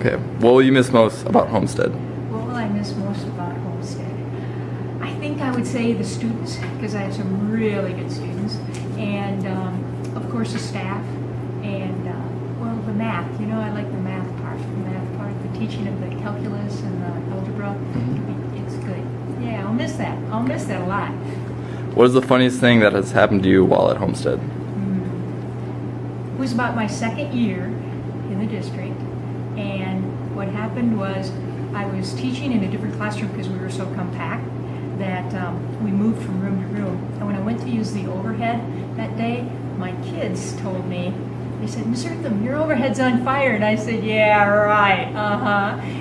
Okay. What will you miss most about Homestead? What will I miss most about Homestead? I think I would say the students, because I have some really good students, and of course the staff, and well, the math. You know, I like the math part. The teaching of the calculus and the algebra. It's good. Yeah, I'll miss that. I'll miss that a lot. What is the funniest thing that has happened to you while at Homestead? It was about my second year in the district, and what happened was I was teaching in a different classroom because we were so compact that we moved from room to room. And when I went to use the overhead that day, my kids told me, they said, "Miss Ertham, your overhead's on fire." And I said, "Yeah, right,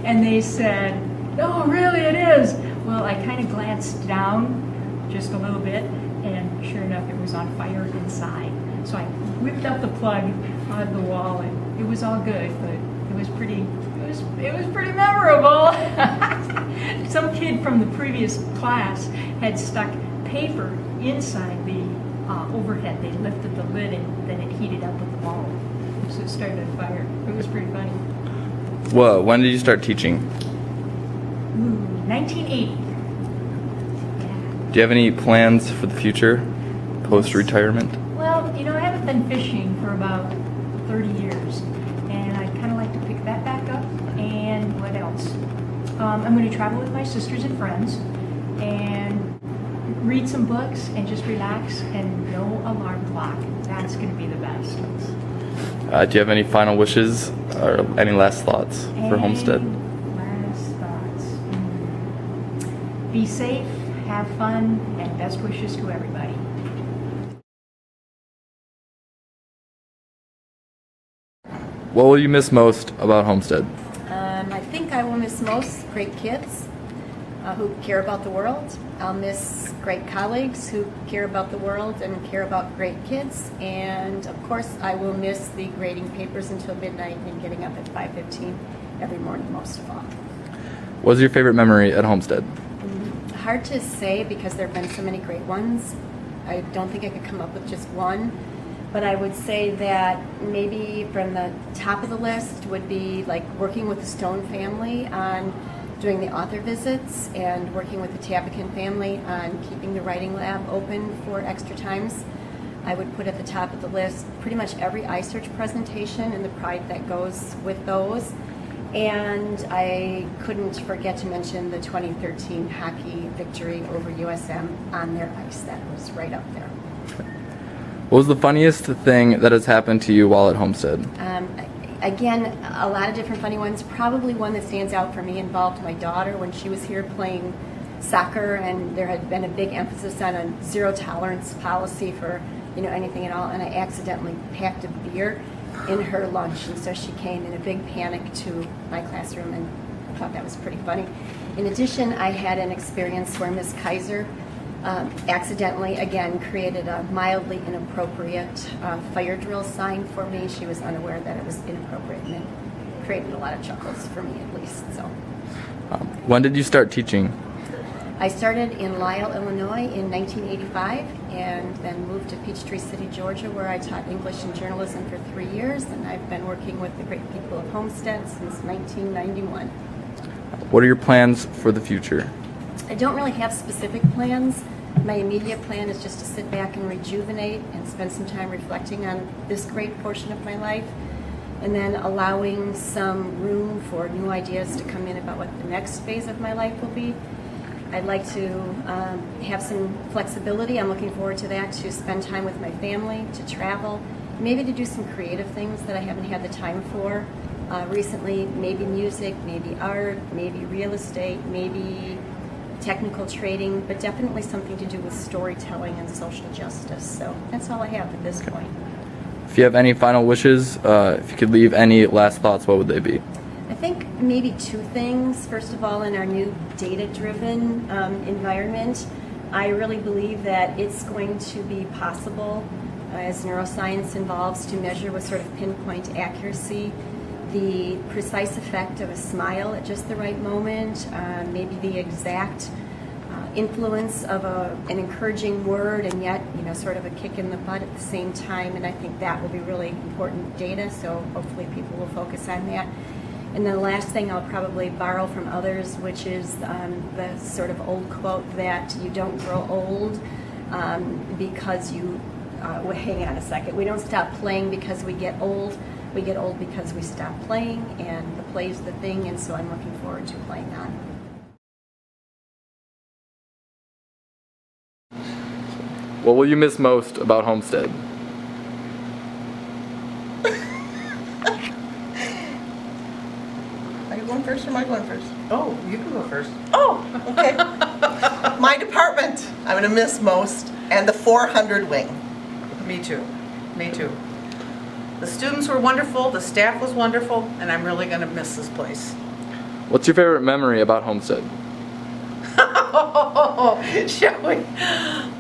And they said, "No, really, it is." Well, I kind of glanced down just a little bit, and sure enough, it was on fire inside. So I whipped up the plug on the wall, and it was all good, but it was pretty memorable. Some kid from the previous class had stuck paper inside the overhead. They lifted the lid, and then it heated up with the bulb, so it started a fire. It was pretty funny. Well, when did you start teaching? 1980. Do you have any plans for the future, post-retirement? Well, you know, I haven't been fishing for about 30 years, and I'd kind of like to pick that back up. And what else? I'm going to travel with my sisters and friends and read some books and just relax, and no alarm clock. That's going to be the best. Do you have any final wishes or any last thoughts for Homestead? Last thoughts. Be safe, have fun, and best wishes to everybody. What will you miss most about Homestead? I think I will miss most great kids who care about the world. I'll miss great colleagues who care about the world and care about great kids. And of course, I will miss the grading papers until midnight and getting up at 5:15 every morning, most of all. What is your favorite memory at Homestead? Hard to say because there have been so many great ones. I don't think I could come up with just one. But I would say that maybe from the top of the list would be like working with the Stone family on doing the author visits and working with the Tabakin family on keeping the writing lab open for extra times. I would put at the top of the list pretty much every iSearch presentation and the pride that goes with those. And I couldn't forget to mention the 2013 hockey victory over USM on their ice. That was right up there. What was the funniest thing that has happened to you while at Homestead? Again, a lot of different funny ones. Probably one that stands out for me involved my daughter when she was here playing soccer, and there had been a big emphasis on a zero tolerance policy for anything at all, and I accidentally packed a beer in her lunch, and so she came in a big panic to my classroom, and I thought that was pretty funny. In addition, I had an experience where Miss Kaiser accidentally, again, created a mildly inappropriate fire drill sign for me. She was unaware that it was inappropriate, and it created a lot of chuckles for me, at least. So, when did you start teaching? I started in Lisle, Illinois in 1985, and then moved to Peachtree City, Georgia, where I taught English and journalism for 3 years, and I've been working with the great people of Homestead since 1991. What are your plans for the future? I don't really have specific plans. My immediate plan is just to sit back and rejuvenate and spend some time reflecting on this great portion of my life, and then allowing some room for new ideas to come in about what the next phase of my life will be. I'd like to have some flexibility. I'm looking forward to that, to spend time with my family, to travel, maybe to do some creative things that I haven't had the time for recently, maybe music, maybe art, maybe real estate, maybe technical trading, but definitely something to do with storytelling and social justice. So that's all I have at this point. If you have any final wishes, if you could leave any last thoughts, what would they be? I think maybe two things. First of all, in our new data-driven environment, I really believe that it's going to be possible, as neuroscience evolves, to measure with sort of pinpoint accuracy the precise effect of a smile at just the right moment, maybe the exact influence of an encouraging word, and yet sort of a kick in the butt at the same time. And I think that will be really important data, so hopefully people will focus on that. And then the last thing I'll probably borrow from others, which is the sort of old quote that you don't grow old because you, well, hang on a second, we don't stop playing because we get old. We get old because we stop playing, and the play's the thing, and so I'm looking forward to playing on. What will you miss most about Homestead? Are you going first or am I going first? Oh, you can go first. Oh, okay. My department, I'm going to miss most, and the 400 wing. Me too. Me too. The students were wonderful, the staff was wonderful, and I'm really going to miss this place. What's your favorite memory about Homestead? Oh, shall we?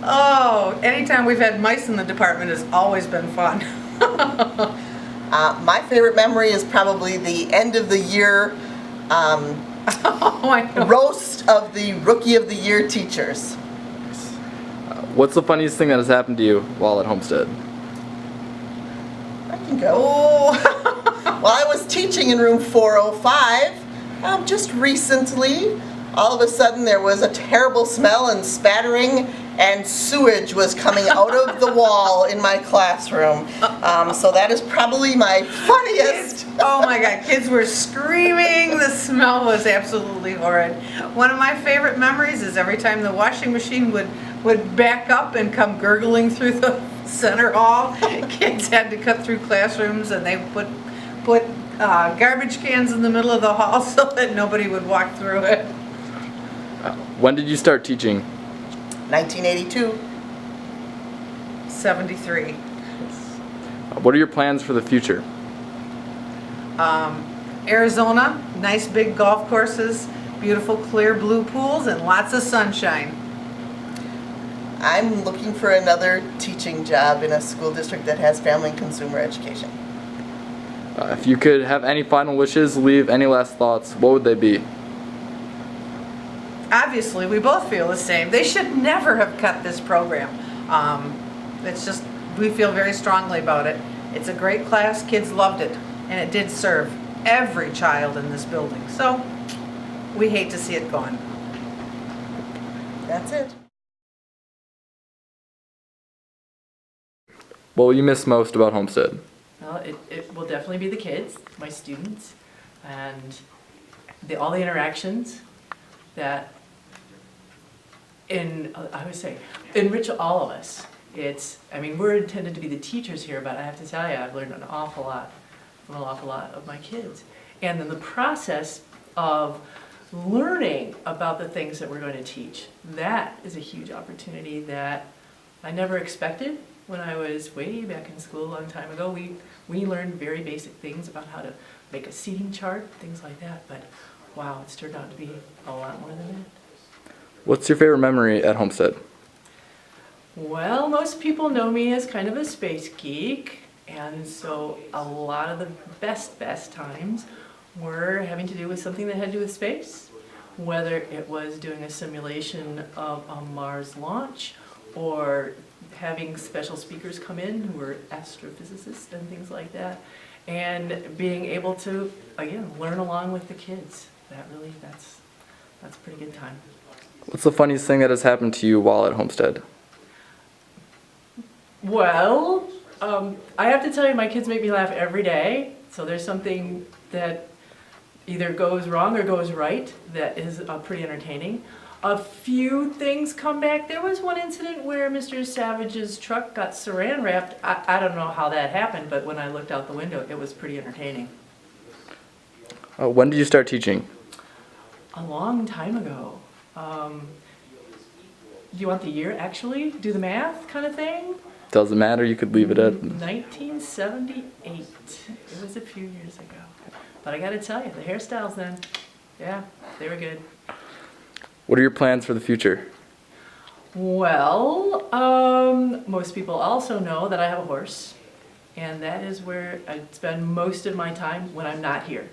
Oh, anytime we've had mice in the department has always been fun. My favorite memory is probably the end of the year Oh, I know. roast of the Rookie of the Year teachers. What's the funniest thing that has happened to you while at Homestead? I can go. Oh. While I was teaching in room 405, just recently, all of a sudden there was a terrible smell and spattering, and sewage was coming out of the wall in my classroom. So that is probably my funniest. Oh my God, kids were screaming. The smell was absolutely horrid. One of my favorite memories is every time the washing machine would back up and come gurgling through the center hall. Kids had to cut through classrooms, and they put garbage cans in the middle of the hall so that nobody would walk through it. When did you start teaching? 1982. 73. What are your plans for the future? Arizona, nice big golf courses, beautiful clear blue pools, and lots of sunshine. I'm looking for another teaching job in a school district that has family and consumer education. If you could have any final wishes, leave any last thoughts, what would they be? Obviously, we both feel the same. They should never have cut this program. It's just, we feel very strongly about it. It's a great class, kids loved it, and it did serve every child in this building. So, we hate to see it gone. That's it. What will you miss most about Homestead? Well, it will definitely be the kids, my students, and all the interactions that I would say, enrich all of us. I mean, we're intended to be the teachers here, but I have to tell you, I've learned an awful lot from an awful lot of my kids. And then the process of learning about the things that we're going to teach, that is a huge opportunity that I never expected. When I was way back in school a long time ago, we learned very basic things about how to make a seating chart, things like that, but wow, it's turned out to be a lot more than that. What's your favorite memory at Homestead? Well, most people know me as kind of a space geek, and so a lot of the best times were having to do with something that had to do with space, whether it was doing a simulation of a Mars launch or having special speakers come in who were astrophysicists and things like that, and being able to, again, learn along with the kids. That's a pretty good time. What's the funniest thing that has happened to you while at Homestead? Well, I have to tell you, my kids make me laugh every day, so there's something that either goes wrong or goes right that is pretty entertaining. A few things come back. There was one incident where Mr. Savage's truck got saran wrapped. I don't know how that happened, but when I looked out the window, it was pretty entertaining. When did you start teaching? A long time ago. Do you want the year, actually? Do the math kind of thing? Doesn't matter, you could leave it at... 1978. It was a few years ago. But I gotta tell you, the hairstyles then, yeah, they were good. What are your plans for the future? Well, most people also know that I have a horse, and that is where I spend most of my time when I'm not here.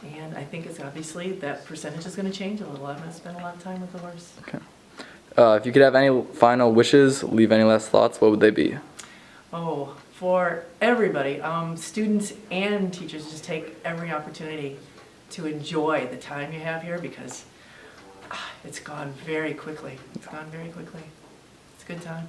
And I think it's obviously that percentage is going to change a little. I'm going to spend a lot of time with the horse. Okay. If you could have any final wishes, leave any last thoughts, what would they be? Oh, for everybody, students and teachers, just take every opportunity to enjoy the time you have here because it's gone very quickly. It's gone very quickly. It's a good time.